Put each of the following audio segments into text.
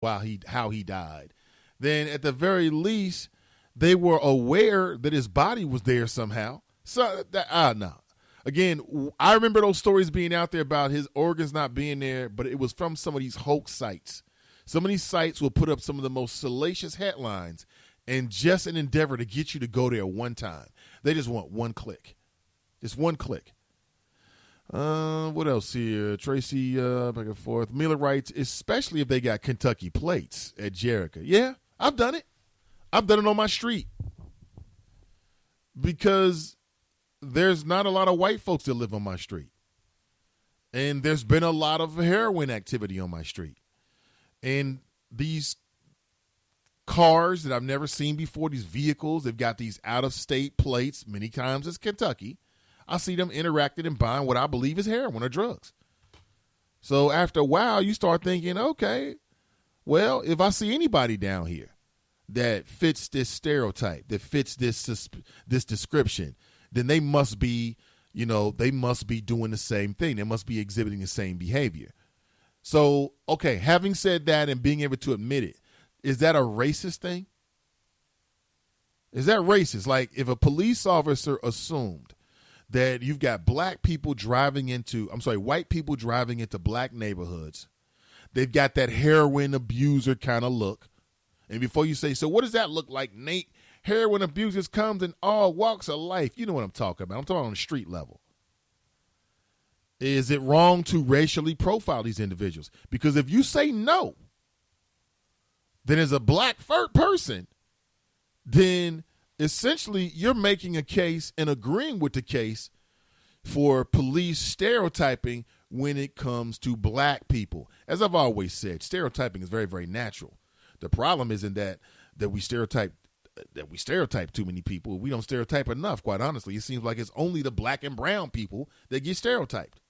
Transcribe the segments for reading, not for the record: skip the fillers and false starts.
how he died, then at the very least they were aware that his body was there somehow. So no. Again, I remember those stories being out there about his organs not being there, but it was from some of these hoax sites. Some of these sites will put up some of the most salacious headlines and just an endeavor to get you to go there one time. They just want one click. Just one click. What else here? Tracy, back and forth. Miller writes, especially if they got Kentucky plates at Jericho. Yeah, I've done it. I've done it on my street. Because there's not a lot of white folks that live on my street. And there's been a lot of heroin activity on my street. And these cars that I've never seen before, these vehicles, they've got these out-of-state plates. Many times it's Kentucky. I see them interacting and buying what I believe is heroin or drugs. So after a while, you start thinking, okay, well, if I see anybody down here that fits this stereotype, that fits this description, then they must be, they must be doing the same thing. They must be exhibiting the same behavior. So, okay, having said that and being able to admit it, is that a racist thing? Is that racist? Like if a police officer assumed that you've got white people driving into black neighborhoods, they've got that heroin abuser kind of look. And before you say, so what does that look like, Nate? Heroin abusers comes in all walks of life. You know what I'm talking about. I'm talking on the street level. Is it wrong to racially profile these individuals? Because if you say no, then as a black person, then essentially you're making a case and agreeing with the case for police stereotyping when it comes to black people. As I've always said, stereotyping is very, very natural. The problem isn't that we stereotype too many people. We don't stereotype enough, quite honestly. It seems like it's only the black and brown people that get stereotyped.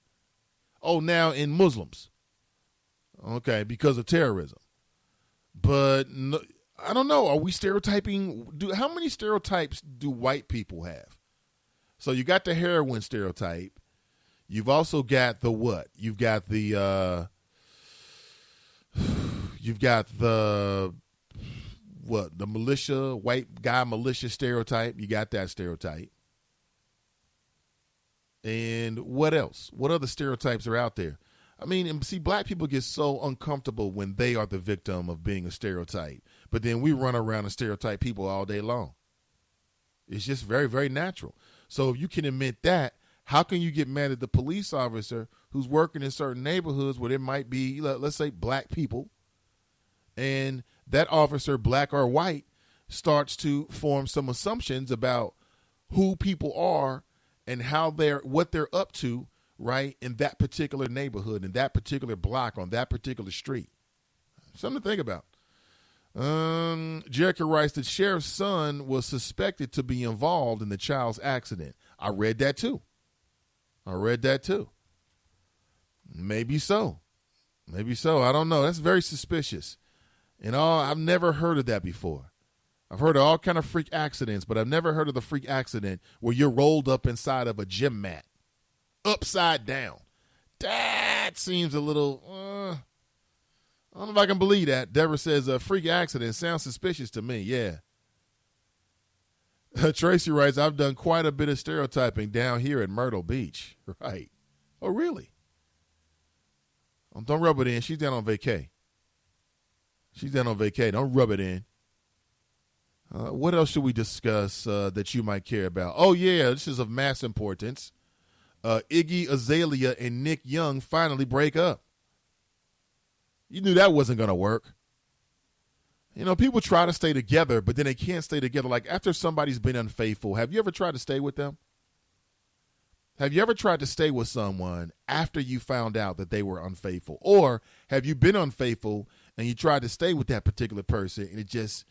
Oh, now in Muslims. Okay, because of terrorism. But no, I don't know. Are we stereotyping? How many stereotypes do white people have? So you got the heroin stereotype. You've also got the what? You've got the militia, white guy militia stereotype. You got that stereotype. And what else? What other stereotypes are out there? I mean, and see, black people get so uncomfortable when they are the victim of being a stereotype. But then we run around and stereotype people all day long. It's just very, very natural. So if you can admit that, how can you get mad at the police officer who's working in certain neighborhoods where there might be, let's say, black people, and that officer, black or white, starts to form some assumptions about who people are and what they're up to, right, in that particular neighborhood, in that particular block, on that particular street. Something to think about. Jericho writes, the sheriff's son was suspected to be involved in the child's accident. I read that too. Maybe so. I don't know. That's very suspicious. I've never heard of that before. I've heard of all kind of freak accidents, but I've never heard of the freak accident where you're rolled up inside of a gym mat, upside down. That seems a little, I don't know if I can believe that. Deborah says a freak accident sounds suspicious to me. Yeah. Tracy writes, I've done quite a bit of stereotyping down here at Myrtle Beach. Right. Oh, really? Don't rub it in. She's down on vacay. Don't rub it in. What else should we discuss that you might care about? Oh, yeah, this is of mass importance. Iggy Azalea and Nick Young finally break up. You knew that wasn't going to work. People try to stay together, but then they can't stay together. Like after somebody's been unfaithful, have you ever tried to stay with them? Have you ever tried to stay with someone after you found out that they were unfaithful? Or have you been unfaithful and you tried to stay with that particular person and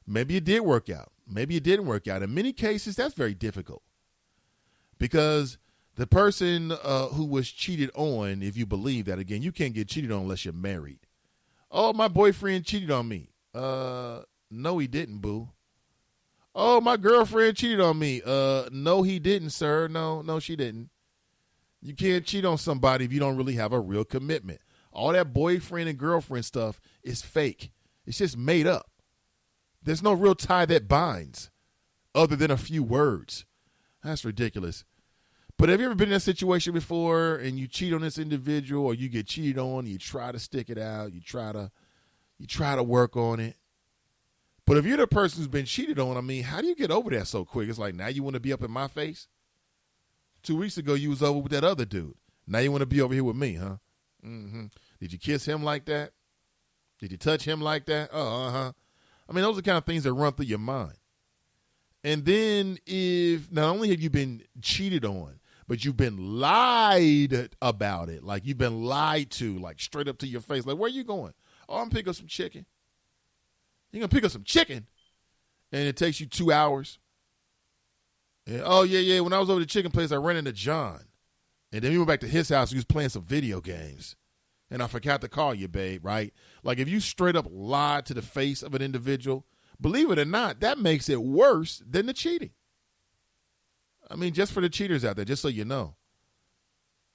maybe it did work out. Maybe it didn't work out. In many cases, that's very difficult because the person who was cheated on, if you believe that, again, you can't get cheated on unless you're married. Oh, my boyfriend cheated on me. No, he didn't, boo. Oh, my girlfriend cheated on me. No, he didn't, sir. No, she didn't. You can't cheat on somebody if you don't really have a real commitment. All that boyfriend and girlfriend stuff is fake. It's just made up. There's no real tie that binds other than a few words. That's ridiculous. But have you ever been in a situation before and you cheat on this individual, or you get cheated on, you try to stick it out, you try to work on it? But if you're the person who's been cheated on, I mean, how do you get over that so quick? It's like, now you want to be up in my face? 2 weeks ago, you was over with that other dude. Now you want to be over here with me, huh? Mm-hmm. Did you kiss him like that? Did you touch him like that? Uh-huh. I mean, those are the kind of things that run through your mind. And then if not only have you been cheated on, but you've been lied about it, like you've been lied to, like straight up to your face. Like, where are you going? Oh, I'm pick up some chicken. You're going to pick up some chicken? And it takes you 2 hours. And, oh, yeah. When I was over at the chicken place, I ran into John. And then we went back to his house. He was playing some video games. And I forgot to call you, babe, right? Like, if you straight up lied to the face of an individual, believe it or not, that makes it worse than the cheating. I mean, just for the cheaters out there, just so you know.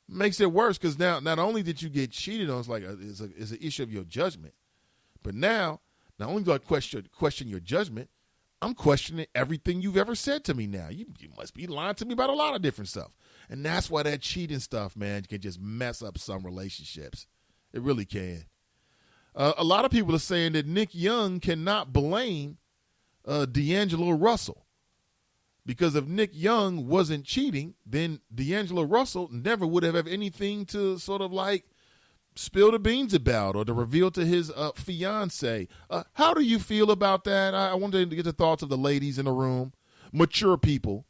Makes it worse because now not only did you get cheated on, it's an issue of your judgment. But now, not only do I question your judgment, I'm questioning everything you've ever said to me now. You must be lying to me about a lot of different stuff. And that's why that cheating stuff, man, can just mess up some relationships. It really can. A lot of people are saying that Nick Young cannot blame D'Angelo Russell. Because if Nick Young wasn't cheating, then D'Angelo Russell never would have anything to sort of like spill the beans about or to reveal to his fiance. How do you feel about that? I wanted to get the thoughts of the ladies in the room. Mature people.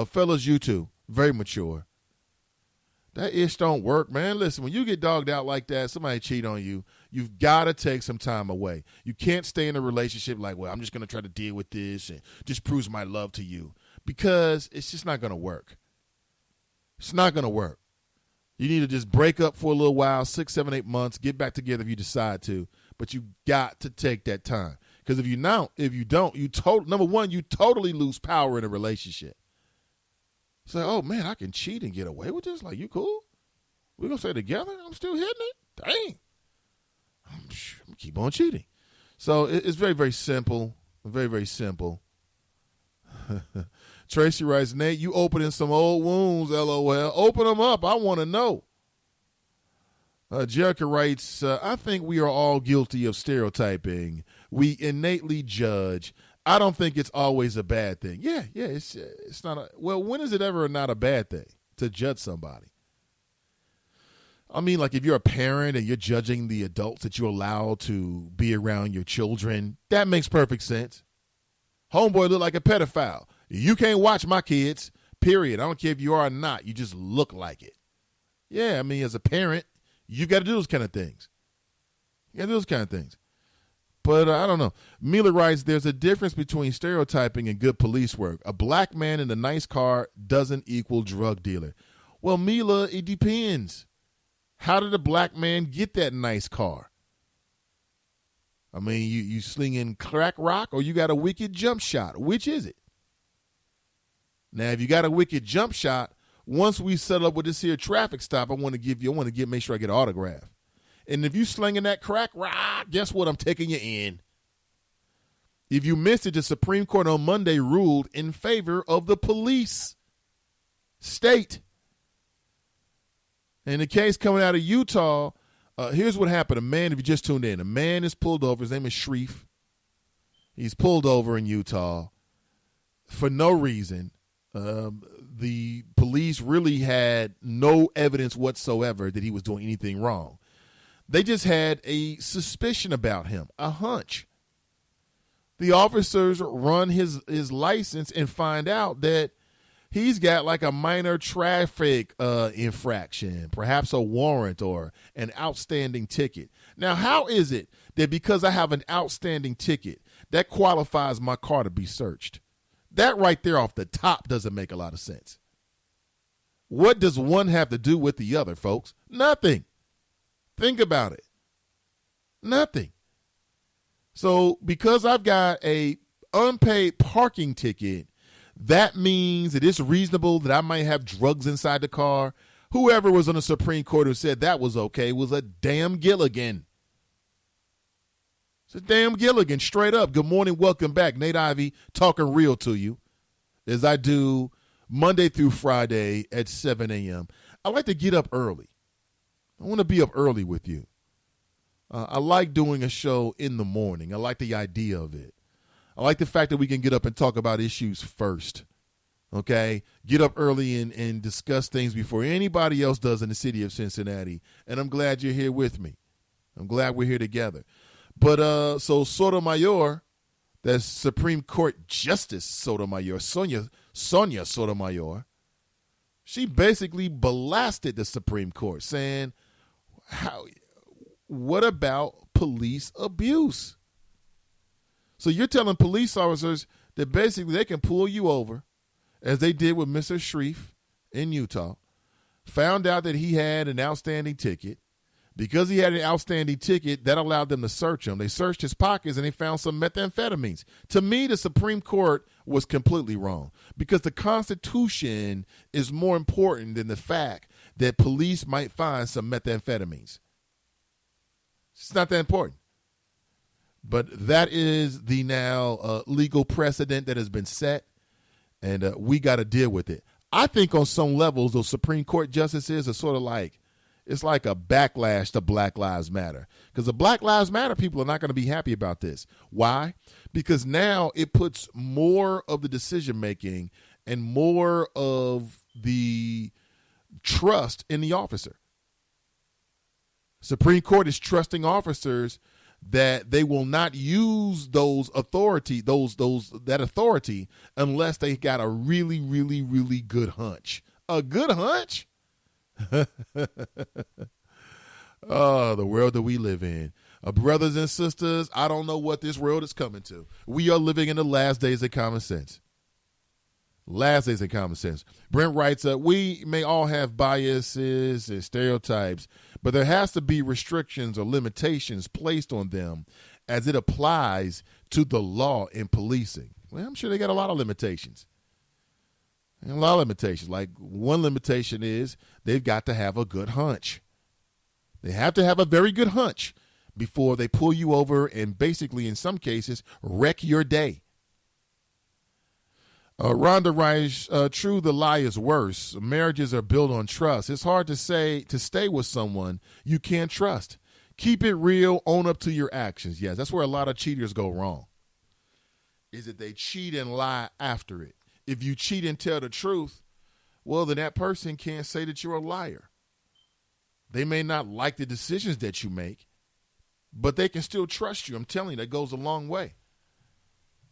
Fellas, you too. Very mature. That ish don't work, man. Listen, when you get dogged out like that, somebody cheat on you, you've got to take some time away. You can't stay in a relationship like, well, I'm just going to try to deal with this and just proves my love to you. Because it's just not going to work. It's not going to work. You need to just break up for a little while, 6, 7, 8 months, get back together if you decide to. But you got to take that time. Because if you don't, number one, you totally lose power in a relationship. It's like, oh, man, I can cheat and get away with this? Like, you cool? We're going to stay together? I'm still hitting it? Dang. I'm going to keep on cheating. So it's very, very simple. Very, very simple. Tracy writes, Nate, you opening some old wounds, LOL. Open them up. I want to know. Jerica writes, I think we are all guilty of stereotyping. We innately judge. I don't think it's always a bad thing. Yeah, it's not well, when is it ever not a bad thing to judge somebody? I mean, like if you're a parent and you're judging the adults that you allow to be around your children, that makes perfect sense. Homeboy look like a pedophile. You can't watch my kids, period. I don't care if you are or not. You just look like it. Yeah, I mean, as a parent, you got to do those kind of things. But I don't know. Mila writes, there's a difference between stereotyping and good police work. A black man in a nice car doesn't equal drug dealer. Well, Mila, it depends. How did a black man get that nice car? I mean, you slinging crack rock or you got a wicked jump shot? Which is it? Now, if you got a wicked jump shot, once we settle up with this here traffic stop, make sure I get an autograph. And if you slinging that crack rock, guess what? I'm taking you in. If you missed it, the Supreme Court on Monday ruled in favor of the police state. In the case coming out of Utah, here's what happened. If you just tuned in, a man is pulled over. His name is Shreve. He's pulled over in Utah for no reason. The police really had no evidence whatsoever that he was doing anything wrong. They just had a suspicion about him, a hunch. The officers run his license and find out that he's got like a minor traffic infraction, perhaps a warrant or an outstanding ticket. Now, how is it that because I have an outstanding ticket, that qualifies my car to be searched? That right there off the top doesn't make a lot of sense. What does one have to do with the other, folks? Nothing. Think about it. Nothing. So because I've got a unpaid parking ticket, that means that it's reasonable that I might have drugs inside the car. Whoever was on the Supreme Court who said that was okay was a damn Gilligan. It's a damn Gilligan, straight up. Good morning, welcome back. Nate Ivey talking real to you as I do Monday through Friday at 7 a.m. I like to get up early. I want to be up early with you. I like doing a show in the morning. I like the idea of it. I like the fact that we can get up and talk about issues first. Okay? Get up early and discuss things before anybody else does in the city of Cincinnati. And I'm glad you're here with me. I'm glad we're here together. But so Sotomayor, that's Supreme Court Justice Sotomayor, Sonia Sotomayor, she basically blasted the Supreme Court saying, what about police abuse? So you're telling police officers that basically they can pull you over, as they did with Mr. Shreve in Utah, found out that he had an outstanding ticket. Because he had an outstanding ticket, that allowed them to search him. They searched his pockets and they found some methamphetamines. To me, the Supreme Court was completely wrong because the Constitution is more important than the fact that police might find some methamphetamines. It's not that important. But that is the now legal precedent that has been set, and we got to deal with it. I think on some levels, those Supreme Court justices are sort of like, it's like a backlash to Black Lives Matter. Because the Black Lives Matter people are not going to be happy about this. Why? Because now it puts more of the decision-making and more of the trust in the officer. Supreme Court is trusting officers that they will not use that authority unless they got a really, really, really good hunch. A good hunch? Oh, the world that we live in. Brothers and sisters, I don't know what this world is coming to. We are living in the last days of common sense. Last days of common sense. Brent writes, we may all have biases and stereotypes, but there has to be restrictions or limitations placed on them as it applies to the law in policing. Well, I'm sure they got a lot of limitations. A lot of limitations. Like one limitation is they've got to have a good hunch. They have to have a very good hunch before they pull you over and basically, in some cases, wreck your day. Rhonda writes, true, the lie is worse. Marriages are built on trust. It's hard to stay with someone you can't trust. Keep it real, own up to your actions. Yes, that's where a lot of cheaters go wrong, is that they cheat and lie after it. If you cheat and tell the truth, well, then that person can't say that you're a liar. They may not like the decisions that you make, but they can still trust you. I'm telling you, that goes a long way.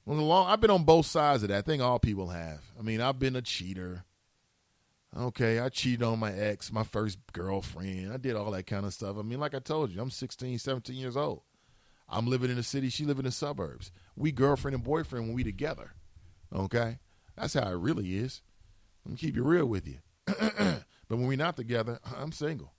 I've been on both sides of that. I think all people have. I mean, I've been a cheater. Okay, I cheated on my ex, my first girlfriend. I did all that kind of stuff. I mean, like I told you, I'm 16, 17 years old. I'm living in the city. She living in the suburbs. We girlfriend and boyfriend when we together. Okay? That's how it really is. I'm going to keep it real with you. But when we're not together, I'm single.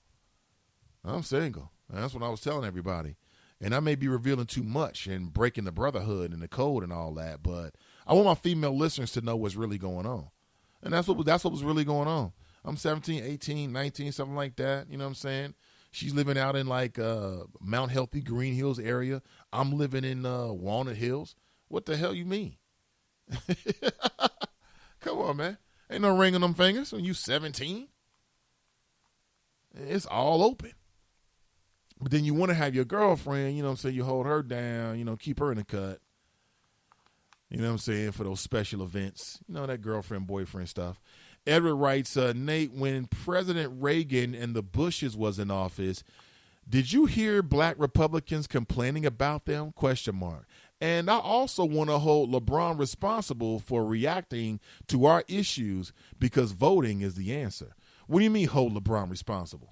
And that's what I was telling everybody. And I may be revealing too much and breaking the brotherhood and the code and all that, but I want my female listeners to know what's really going on. And that's what was really going on. I'm 17, 18, 19, something like that. You know what I'm saying? She's living out in like Mount Healthy, Green Hills area. I'm living in Walnut Hills. What the hell you mean? Come on, man. Ain't no ring on them fingers when you 17. It's all open. But then you want to have your girlfriend, you know what I'm saying, you hold her down, you know, keep her in the cut. You know what I'm saying, for those special events. You know, that girlfriend, boyfriend stuff. Edward writes, Nate, when President Reagan and the Bushes was in office, did you hear black Republicans complaining about them? ? And I also want to hold LeBron responsible for reacting to our issues because voting is the answer. What do you mean hold LeBron responsible?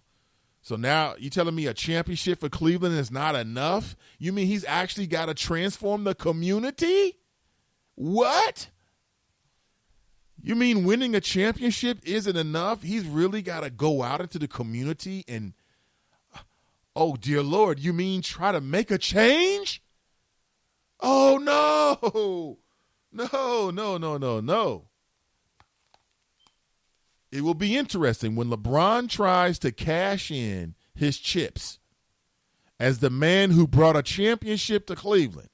So now you telling me a championship for Cleveland is not enough? You mean he's actually got to transform the community? What? You mean winning a championship isn't enough? He's really got to go out into the community and, oh, dear Lord, you mean try to make a change? Oh, no. No. It will be interesting when LeBron tries to cash in his chips as the man who brought a championship to Cleveland,